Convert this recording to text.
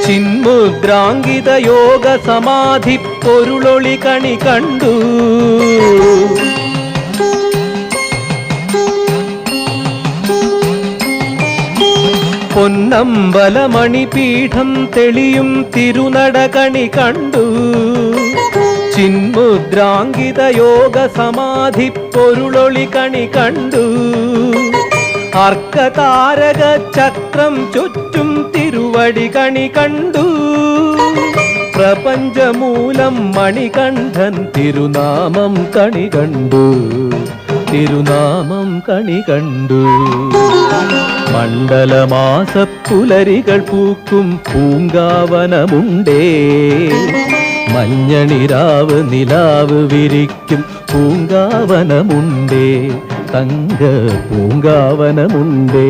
ചിന്മുദ്രാങ്കിത യോഗ സമാധി പൊരുളൊളി കണി കണ്ടു. പൊന്നമ്പലമണിപീഠം തെളിയും തിരുനട കണി കണ്ടു. ചിന്മുദ്രാങ്കിത യോഗ സമാധി പൊരുളൊളി കണി കണ്ടു. അർക്കതാരക ചക്രം ചുറ്റും തിരുവടി കണി കണ്ടു. പ്രപഞ്ചമൂലം മണികണ്ഠൻ തിരുനാമം കണി കണ്ടു. തിരുനാമം കണി കണ്ടു. മണ്ഡലമാസപ്പുലരികൾ പൂക്കും പൂങ്കാവനമുണ്ടേ. മഞ്ഞണിരാവ് നിലാവ് വിരിക്കും പൂങ്കാവനമുണ്ടേ. തങ്ക പൂങ്കാവനമുണ്ടേ.